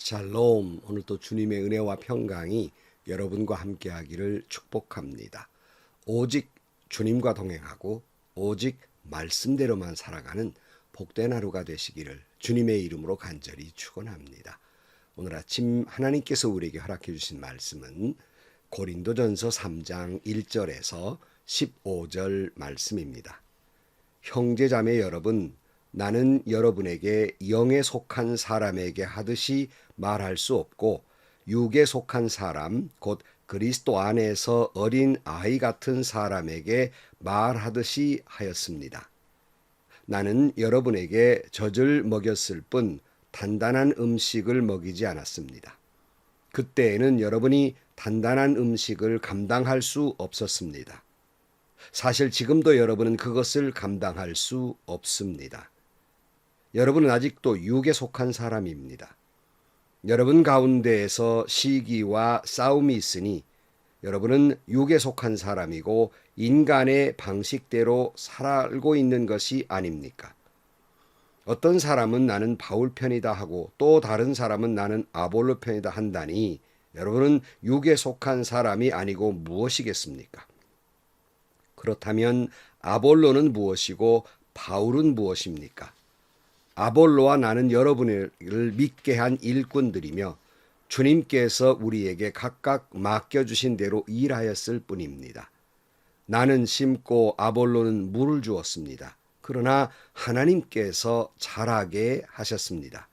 샬롬. 오늘도 주님의 은혜와 평강이 여러분과 함께하기를 축복합니다. 오직 주님과 동행하고 오직 말씀대로만 살아가는 복된 하루가 되시기를 주님의 이름으로 간절히 축원합니다. 오늘 아침 하나님께서 우리에게 허락해 주신 말씀은 고린도전서 3장 1절에서 15절 말씀입니다. 형제자매 여러분, 나는 여러분에게 영에 속한 사람에게 하듯이 말할 수 없고 육에 속한 사람, 곧 그리스도 안에서 어린 아이 같은 사람에게 말하듯이 하였습니다. 나는 여러분에게 젖을 먹였을 뿐 단단한 음식을 먹이지 않았습니다. 그때에는 여러분이 단단한 음식을 감당할 수 없었습니다. 사실 지금도 여러분은 그것을 감당할 수 없습니다. 여러분은 아직도 육에 속한 사람입니다. 여러분 가운데에서 시기와 싸움이 있으니 여러분은 육에 속한 사람이고 인간의 방식대로 살고 있는 것이 아닙니까? 어떤 사람은 나는 바울 편이다 하고 또 다른 사람은 나는 아볼로 편이다 한다니 여러분은 육에 속한 사람이 아니고 무엇이겠습니까? 그렇다면 아볼로는 무엇이고 바울은 무엇입니까? 아볼로와 나는 여러분을 믿게 한 일꾼들이며 주님께서 우리에게 각각 맡겨주신 대로 일하였을 뿐입니다. 나는 심고 아볼로는 물을 주었습니다. 그러나 하나님께서 자라게 하셨습니다.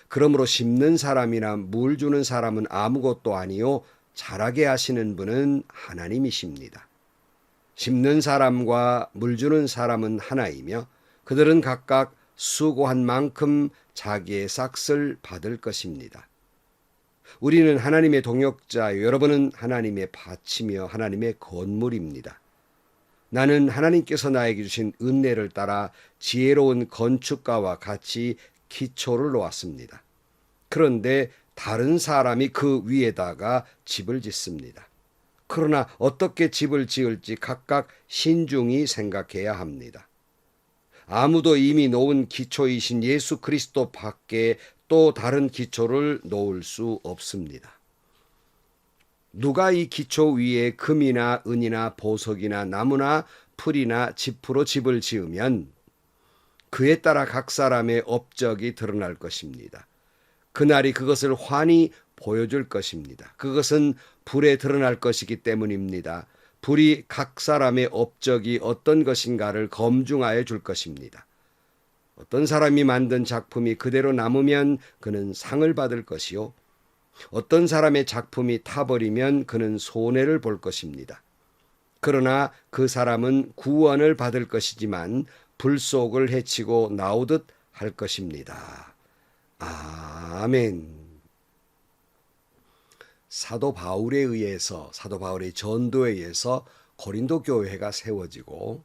그러므로 심는 사람이나 물 주는 사람은 아무것도 아니요 자라게 하시는 분은 하나님이십니다. 심는 사람과 물 주는 사람은 하나이며 그들은 각각 수고한 만큼 자기의 삭을 받을 것입니다. 우리는 하나님의 동역자요 여러분은 하나님의 밭이며 하나님의 건물입니다. 나는 하나님께서 나에게 주신 은혜를 따라 지혜로운 건축가와 같이 기초를 놓았습니다. 그런데 다른 사람이 그 위에다가 집을 짓습니다. 그러나 어떻게 집을 지을지 각각 신중히 생각해야 합니다. 아무도 이미 놓은 기초이신 예수 그리스도 밖에 또 다른 기초를 놓을 수 없습니다. 누가 이 기초 위에 금이나 은이나 보석이나 나무나 풀이나 짚으로 집을 지으면 그에 따라 각 사람의 업적이 드러날 것입니다. 그날이 그것을 환히 보여줄 것입니다. 그것은 불에 드러날 것이기 때문입니다. 불이 각 사람의 업적이 어떤 것인가를 검증하여 줄 것입니다. 어떤 사람이 만든 작품이 그대로 남으면 그는 상을 받을 것이요. 어떤 사람의 작품이 타버리면 그는 손해를 볼 것입니다. 그러나 그 사람은 구원을 받을 것이지만 불속을 해치고 나오듯 할 것입니다. 아멘. 사도 바울의 전도에 의해서 고린도 교회가 세워지고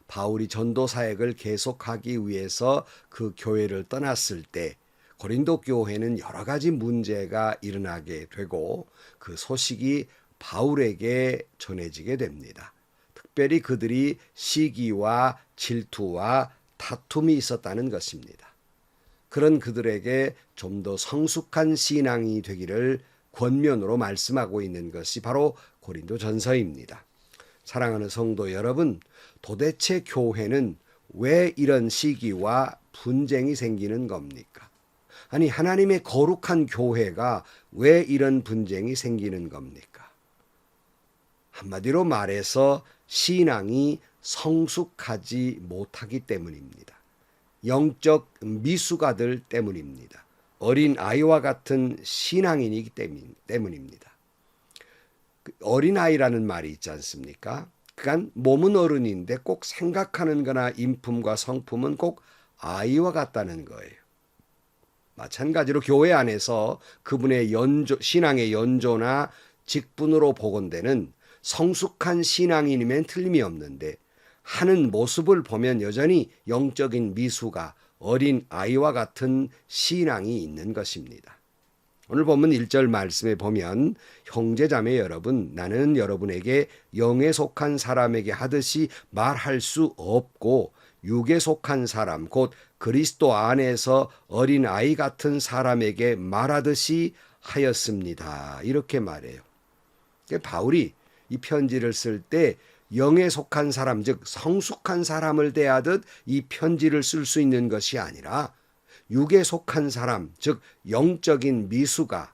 바울이 전도 사역을 계속하기 위해서 그 교회를 떠났을 때 고린도 교회는 여러 가지 문제가 일어나게 되고 그 소식이 바울에게 전해지게 됩니다. 특별히 그들이 시기와 질투와 다툼이 있었다는 것입니다. 그런 그들에게 좀 더 성숙한 신앙이 되기를 권면으로 말씀하고 있는 것이 바로 고린도전서입니다. 사랑하는 성도 여러분, 도대체 교회는 왜 이런 시기와 분쟁이 생기는 겁니까? 아니, 하나님의 거룩한 교회가 왜 이런 분쟁이 생기는 겁니까? 한마디로 말해서 신앙이 성숙하지 못하기 때문입니다. 영적 미숙아들 때문입니다. 어린 아이와 같은 신앙인이기 때문입니다. 어린아이라는 말이 있지 않습니까? 그간 몸은 어른인데 꼭 생각하는 거나 인품과 성품은 꼭 아이와 같다는 거예요. 마찬가지로 교회 안에서 그분의 신앙의 연조나 직분으로 복원되는 성숙한 신앙인이면 틀림이 없는데 하는 모습을 보면 여전히 영적인 미수가 어린 아이와 같은 신앙이 있는 것입니다. 오늘 본문 1절 말씀에 보면 형제자매 여러분, 나는 여러분에게 영에 속한 사람에게 하듯이 말할 수 없고 육에 속한 사람 곧 그리스도 안에서 어린 아이 같은 사람에게 말하듯이 하였습니다. 이렇게 말해요. 바울이 이 편지를 쓸 때 영에 속한 사람, 즉 성숙한 사람을 대하듯 이 편지를 쓸 수 있는 것이 아니라 육에 속한 사람, 즉 영적인 미수가,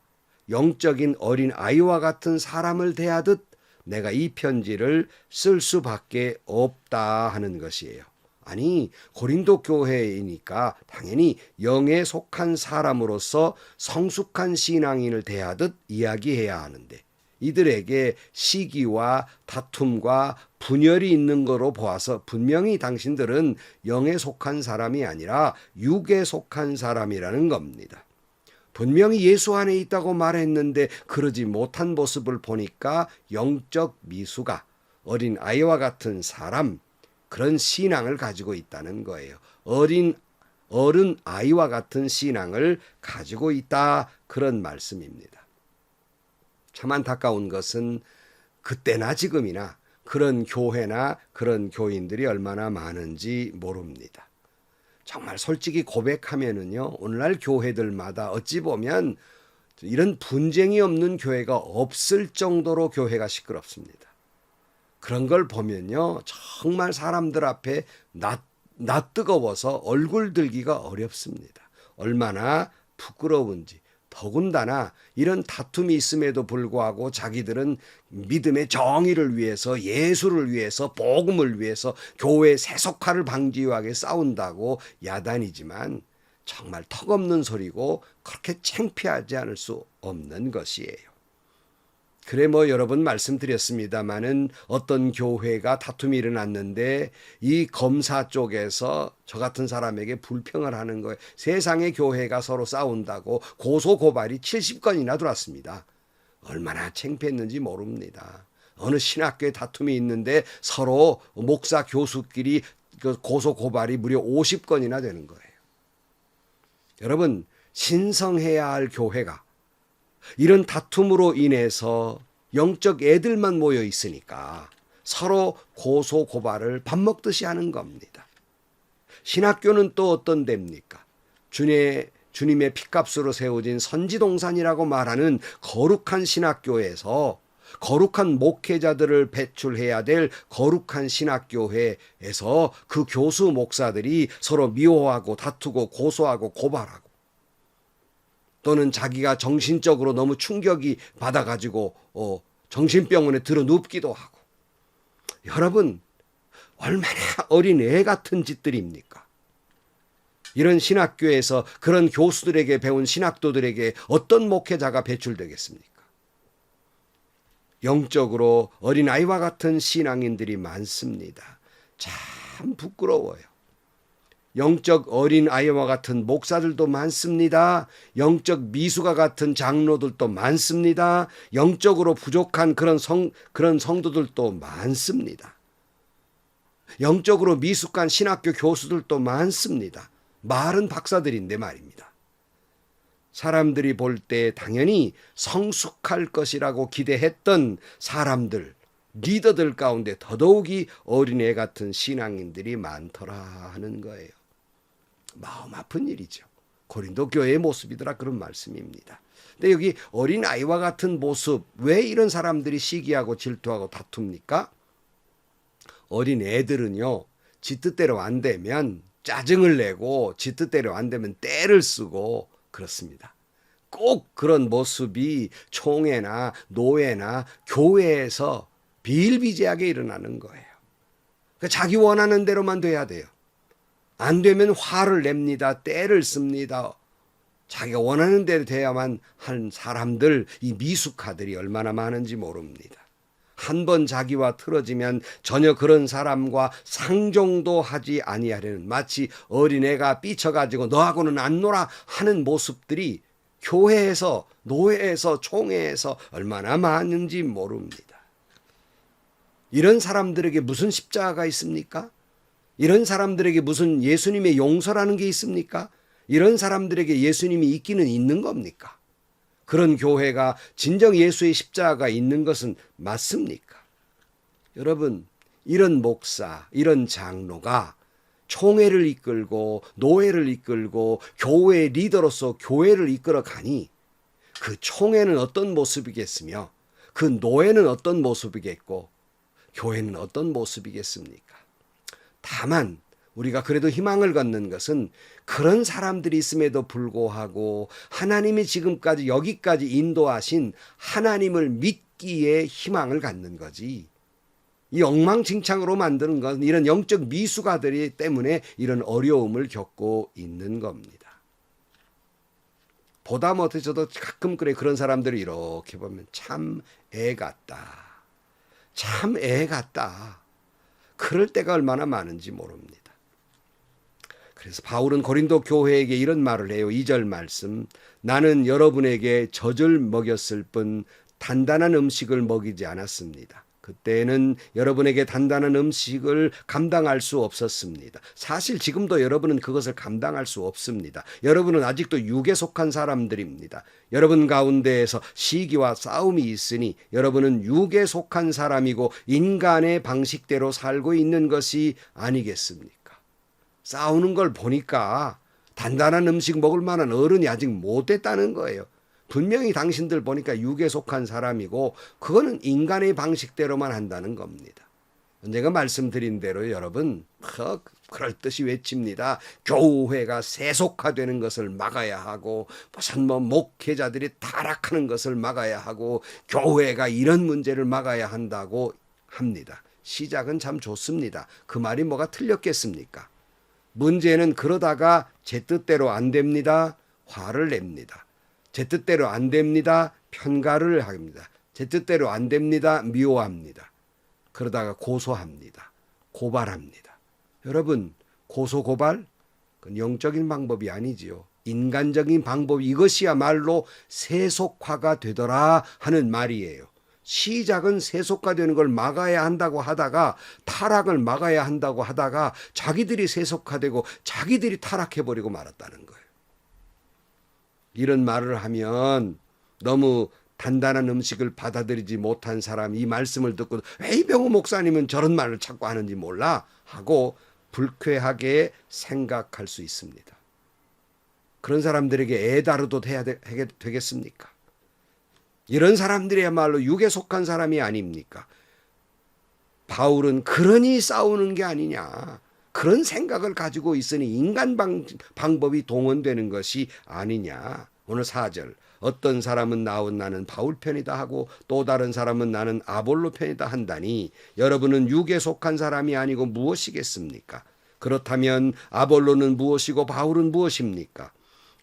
영적인 어린 아이와 같은 사람을 대하듯 내가 이 편지를 쓸 수밖에 없다 하는 것이에요. 아니, 고린도 교회이니까 당연히 영에 속한 사람으로서 성숙한 신앙인을 대하듯 이야기해야 하는데, 이들에게 시기와 다툼과 분열이 있는 거로 보아서 분명히 당신들은 영에 속한 사람이 아니라 육에 속한 사람이라는 겁니다. 분명히 예수 안에 있다고 말했는데 그러지 못한 모습을 보니까 영적 미수가, 어린 아이와 같은 사람, 그런 신앙을 가지고 있다는 거예요. 어른 아이와 같은 신앙을 가지고 있다, 그런 말씀입니다. 참 안타까운 것은 그때나 지금이나 그런 교회나 그런 교인들이 얼마나 많은지 모릅니다. 정말 솔직히 고백하면은요, 오늘날 교회들마다 어찌 보면 이런 분쟁이 없는 교회가 없을 정도로 교회가 시끄럽습니다. 그런 걸 보면요, 정말 사람들 앞에 낯뜨거워서 얼굴 들기가 어렵습니다. 얼마나 부끄러운지. 더군다나 이런 다툼이 있음에도 불구하고 자기들은 믿음의 정의를 위해서, 예수를 위해서, 복음을 위해서, 교회 세속화를 방지하게 싸운다고 야단이지만 정말 턱없는 소리고 그렇게 창피하지 않을 수 없는 것이에요. 그래 여러 번 말씀드렸습니다마는 어떤 교회가 다툼이 일어났는데 이 검사 쪽에서 저 같은 사람에게 불평을 하는 거예요. 세상의 교회가 서로 싸운다고 고소고발이 70건이나 들어왔습니다. 얼마나 창피했는지 모릅니다. 어느 신학교에 다툼이 있는데 서로 목사 교수끼리 고소고발이 무려 50건이나 되는 거예요. 여러분, 신성해야 할 교회가 이런 다툼으로 인해서 영적 애들만 모여 있으니까 서로 고소 고발을 밥 먹듯이 하는 겁니다. 신학교는 또 어떤 데입니까? 주님의 핏값으로 세워진 선지동산이라고 말하는 거룩한 신학교에서 거룩한 목회자들을 배출해야 될 거룩한 신학교회에서 그 교수 목사들이 서로 미워하고 다투고 고소하고 고발하고, 또는 자기가 정신적으로 너무 충격이 받아가지고 정신병원에 들어 눕기도 하고. 여러분, 얼마나 어린애 같은 짓들입니까? 이런 신학교에서 그런 교수들에게 배운 신학도들에게 어떤 목회자가 배출되겠습니까? 영적으로 어린아이와 같은 신앙인들이 많습니다. 참 부끄러워요. 영적 어린 아이와 같은 목사들도 많습니다. 영적 미수가 같은 장로들도 많습니다. 영적으로 부족한 그런 성도들도 많습니다. 영적으로 미숙한 신학교 교수들도 많습니다. 말은 박사들인데 말입니다. 사람들이 볼 때 당연히 성숙할 것이라고 기대했던 사람들, 리더들 가운데 더더욱이 어린애 같은 신앙인들이 많더라 하는 거예요. 마음 아픈 일이죠. 고린도 교회의 모습이더라, 그런 말씀입니다. 근데 여기 어린아이와 같은 모습, 왜 이런 사람들이 시기하고 질투하고 다툽니까? 어린애들은요, 지 뜻대로 안 되면 짜증을 내고 지 뜻대로 안 되면 떼를 쓰고 그렇습니다. 꼭 그런 모습이 총회나 노회나 교회에서 비일비재하게 일어나는 거예요. 자기 원하는 대로만 돼야 돼요. 안 되면 화를 냅니다. 떼를 씁니다. 자기가 원하는 대로 돼야만 하는 사람들, 이 미숙아들이 얼마나 많은지 모릅니다. 한 번 자기와 틀어지면 전혀 그런 사람과 상종도 하지 아니하려는, 마치 어린애가 삐쳐가지고 너하고는 안 놀아 하는 모습들이 교회에서, 노회에서, 총회에서 얼마나 많은지 모릅니다. 이런 사람들에게 무슨 십자가가 있습니까? 이런 사람들에게 무슨 예수님의 용서라는 게 있습니까? 이런 사람들에게 예수님이 있기는 있는 겁니까? 그런 교회가 진정 예수의 십자가가 있는 것은 맞습니까? 여러분, 이런 목사, 이런 장로가 총회를 이끌고 노회를 이끌고 교회 리더로서 교회를 이끌어 가니 그 총회는 어떤 모습이겠으며 그 노회는 어떤 모습이겠고 교회는 어떤 모습이겠습니까? 다만 우리가 그래도 희망을 갖는 것은 그런 사람들이 있음에도 불구하고 하나님이 지금까지 여기까지 인도하신 하나님을 믿기에 희망을 갖는 거지. 이 엉망진창으로 만드는 건 이런 영적 미숙아들이 때문에 이런 어려움을 겪고 있는 겁니다. 보다 못해 저도 가끔 그런 사람들을 이렇게 보면 참 애 같다. 참 애 같다. 그럴 때가 얼마나 많은지 모릅니다. 그래서 바울은 고린도 교회에게 이런 말을 해요. 2절 말씀. 나는 여러분에게 젖을 먹였을 뿐 단단한 음식을 먹이지 않았습니다. 그때는 여러분에게 단단한 음식을 감당할 수 없었습니다. 사실 지금도 여러분은 그것을 감당할 수 없습니다. 여러분은 아직도 육에 속한 사람들입니다. 여러분 가운데에서 시기와 싸움이 있으니 여러분은 육에 속한 사람이고 인간의 방식대로 살고 있는 것이 아니겠습니까? 싸우는 걸 보니까 단단한 음식 먹을 만한 어른이 아직 못 됐다는 거예요. 분명히 당신들 보니까 육에 속한 사람이고 그거는 인간의 방식대로만 한다는 겁니다. 제가 말씀드린 대로 여러분 그럴듯이 외칩니다. 교회가 세속화되는 것을 막아야 하고 무슨 목회자들이 타락하는 것을 막아야 하고 교회가 이런 문제를 막아야 한다고 합니다. 시작은 참 좋습니다. 그 말이 뭐가 틀렸겠습니까? 문제는 그러다가 제 뜻대로 안 됩니다. 화를 냅니다. 제 뜻대로 안 됩니다. 편가를 합니다. 제 뜻대로 안 됩니다. 미워합니다. 그러다가 고소합니다. 고발합니다. 여러분, 고소 고발? 그건 영적인 방법이 아니지요. 인간적인 방법, 이것이야말로 세속화가 되더라 하는 말이에요. 시작은 세속화되는 걸 막아야 한다고 하다가 타락을 막아야 한다고 하다가 자기들이 세속화되고 자기들이 타락해버리고 말았다는 거예요. 이런 말을 하면 너무 단단한 음식을 받아들이지 못한 사람 이 말씀을 듣고 왜 이병호 목사님은 저런 말을 자꾸 하는지 몰라 하고 불쾌하게 생각할 수 있습니다. 그런 사람들에게 애다루도 해야 되겠습니까? 이런 사람들이야말로 육에 속한 사람이 아닙니까? 바울은 그러니 싸우는 게 아니냐. 그런 생각을 가지고 있으니 인간 방법이 동원되는 것이 아니냐. 오늘 4절. 어떤 사람은 나는 바울 편이다 하고 또 다른 사람은 나는 아볼로 편이다 한다니 여러분은 육에 속한 사람이 아니고 무엇이겠습니까? 그렇다면 아볼로는 무엇이고 바울은 무엇입니까?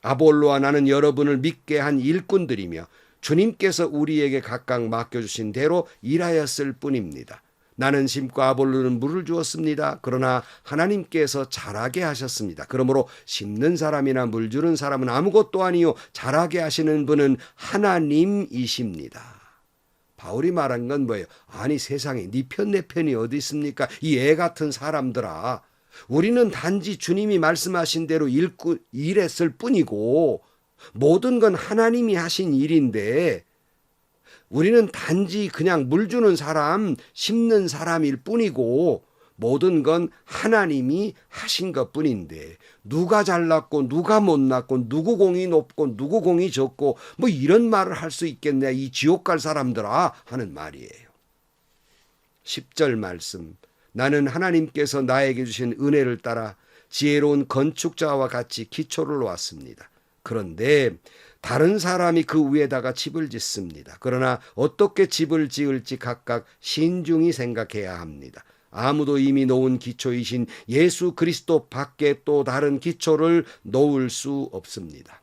아볼로와 나는 여러분을 믿게 한 일꾼들이며 주님께서 우리에게 각각 맡겨주신 대로 일하였을 뿐입니다. 나는 심고 아볼로는 물을 주었습니다. 그러나 하나님께서 자라게 하셨습니다. 그러므로 심는 사람이나 물 주는 사람은 아무것도 아니요 자라게 하시는 분은 하나님이십니다. 바울이 말한 건 뭐예요? 아니 세상에 네 편 내 편이 어디 있습니까? 이 애 같은 사람들아. 우리는 단지 주님이 말씀하신 대로 일했을 뿐이고 모든 건 하나님이 하신 일인데 우리는 단지 그냥 물 주는 사람, 심는 사람일 뿐이고 모든 건 하나님이 하신 것뿐인데 누가 잘났고 누가 못났고 누구 공이 높고 누구 공이 적고 뭐 이런 말을 할 수 있겠냐 이 지옥 갈 사람들아 하는 말이에요. 10절 말씀. 나는 하나님께서 나에게 주신 은혜를 따라 지혜로운 건축자와 같이 기초를 놓았습니다. 그런데 다른 사람이 그 위에다가 집을 짓습니다. 그러나 어떻게 집을 지을지 각각 신중히 생각해야 합니다. 아무도 이미 놓은 기초이신 예수 그리스도 밖에 또 다른 기초를 놓을 수 없습니다.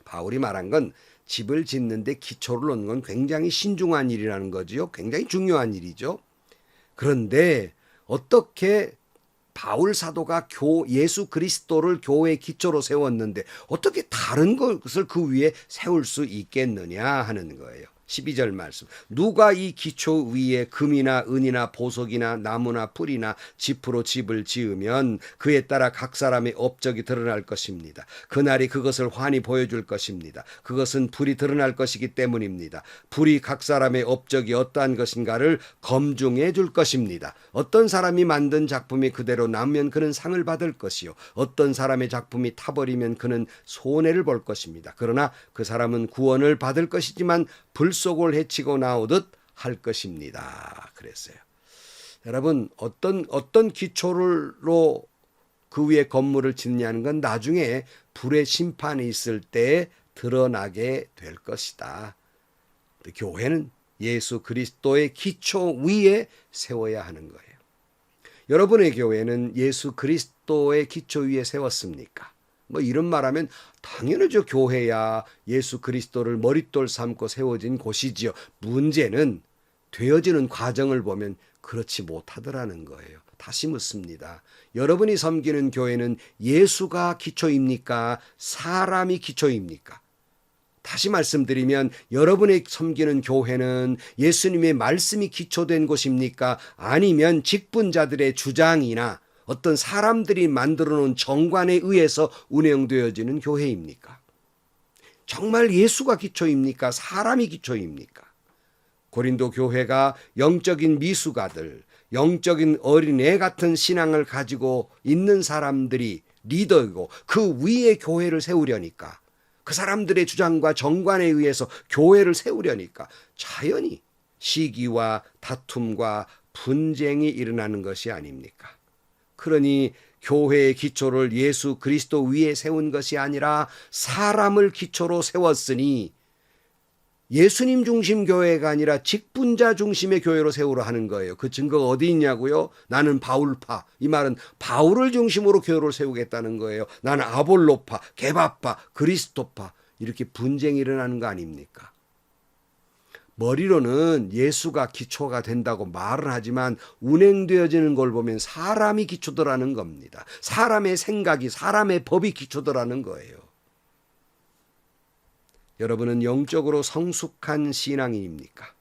바울이 말한 건 집을 짓는데 기초를 놓는 건 굉장히 신중한 일이라는 거지요. 굉장히 중요한 일이죠. 그런데 어떻게 바울 사도가 예수 그리스도를 교회의 기초로 세웠는데 어떻게 다른 것을 그 위에 세울 수 있겠느냐 하는 거예요. 12절 말씀. 누가 이 기초 위에 금이나 은이나 보석이나 나무나 풀이나 짚으로 집을 지으면 그에 따라 각 사람의 업적이 드러날 것입니다. 그날이 그것을 환히 보여줄 것입니다. 그것은 불이 드러날 것이기 때문입니다. 불이 각 사람의 업적이 어떠한 것인가를 검증해 줄 것입니다. 어떤 사람이 만든 작품이 그대로 남으면 그는 상을 받을 것이요, 어떤 사람의 작품이 타버리면 그는 손해를 볼 것입니다. 그러나 그 사람은 구원을 받을 것이지만 불속을 헤치고 나오듯 할 것입니다. 그랬어요. 여러분, 어떤 기초로 그 위에 건물을 짓냐는 건 나중에 불의 심판이 있을 때 드러나게 될 것이다. 교회는 예수 그리스도의 기초 위에 세워야 하는 거예요. 여러분의 교회는 예수 그리스도의 기초 위에 세웠습니까? 뭐 이런 말하면 당연하죠. 교회야 예수 그리스도를 머릿돌 삼고 세워진 곳이지요. 문제는 되어지는 과정을 보면 그렇지 못하더라는 거예요. 다시 묻습니다. 여러분이 섬기는 교회는 예수가 기초입니까? 사람이 기초입니까? 다시 말씀드리면 여러분의 섬기는 교회는 예수님의 말씀이 기초된 곳입니까? 아니면 직분자들의 주장이나 어떤 사람들이 만들어 놓은 정관에 의해서 운영되어지는 교회입니까? 정말 예수가 기초입니까? 사람이 기초입니까? 고린도 교회가 영적인 미숙아들, 영적인 어린애 같은 신앙을 가지고 있는 사람들이 리더이고 그 위에 교회를 세우려니까, 그 사람들의 주장과 정관에 의해서 교회를 세우려니까 자연히 시기와 다툼과 분쟁이 일어나는 것이 아닙니까? 그러니 교회의 기초를 예수 그리스도 위에 세운 것이 아니라 사람을 기초로 세웠으니 예수님 중심 교회가 아니라 직분자 중심의 교회로 세우려 하는 거예요. 그 증거가 어디 있냐고요? 나는 바울파. 이 말은 바울을 중심으로 교회를 세우겠다는 거예요. 나는 아볼로파, 게바파, 그리스도파. 이렇게 분쟁이 일어나는 거 아닙니까? 머리로는 예수가 기초가 된다고 말은 하지만 운행되어지는 걸 보면 사람이 기초더라는 겁니다. 사람의 생각이, 사람의 법이 기초더라는 거예요. 여러분은 영적으로 성숙한 신앙인입니까?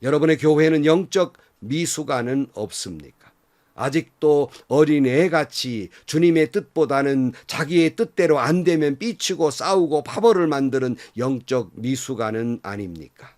여러분의 교회는 영적 미숙아는 없습니까? 아직도 어린애같이 주님의 뜻보다는 자기의 뜻대로 안 되면 삐치고 싸우고 파벌을 만드는 영적 미숙아는 아닙니까?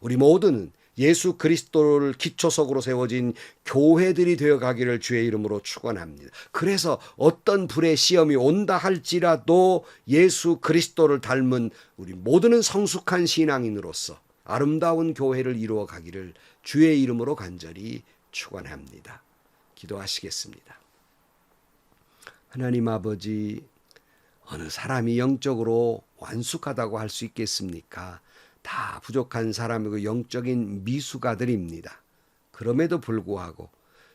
우리 모두는 예수 그리스도를 기초석으로 세워진 교회들이 되어가기를 주의 이름으로 축원합니다. 그래서 어떤 불의 시험이 온다 할지라도 예수 그리스도를 닮은 우리 모두는 성숙한 신앙인으로서 아름다운 교회를 이루어가기를 주의 이름으로 간절히 축원합니다. 기도하시겠습니다. 하나님 아버지, 어느 사람이 영적으로 완숙하다고 할 수 있겠습니까? 다 부족한 사람이고 영적인 미숙아들입니다. 그럼에도 불구하고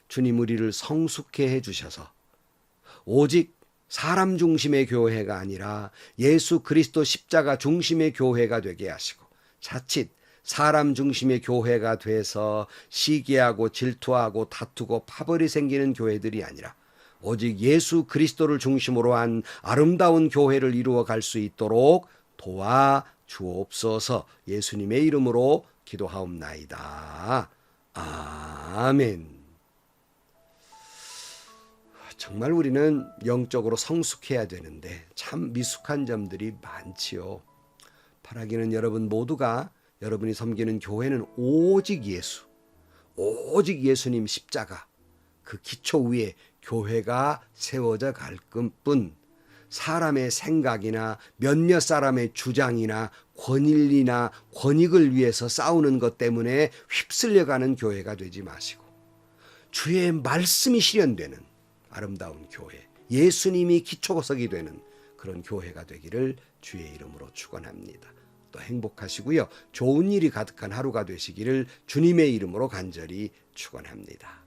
주님 우리를 성숙해 해주셔서 오직 사람 중심의 교회가 아니라 예수 그리스도 십자가 중심의 교회가 되게 하시고, 자칫 사람 중심의 교회가 돼서 시기하고 질투하고 다투고 파벌이 생기는 교회들이 아니라 오직 예수 그리스도를 중심으로 한 아름다운 교회를 이루어 갈 수 있도록 도와 주옵소서. 예수님의 이름으로 기도하옵나이다. 아멘. 정말 우리는 영적으로 성숙해야 되는데 참 미숙한 점들이 많지요. 바라기는 여러분 모두가 여러분이 섬기는 교회는 오직 예수, 오직 예수님 십자가 그 기초 위에 교회가 세워져 갈 뿐, 사람의 생각이나 몇몇 사람의 주장이나 권일이나 권익을 위해서 싸우는 것 때문에 휩쓸려가는 교회가 되지 마시고 주의 말씀이 실현되는 아름다운 교회, 예수님이 기초석이 되는 그런 교회가 되기를 주의 이름으로 축원합니다. 또 행복하시고요, 좋은 일이 가득한 하루가 되시기를 주님의 이름으로 간절히 축원합니다.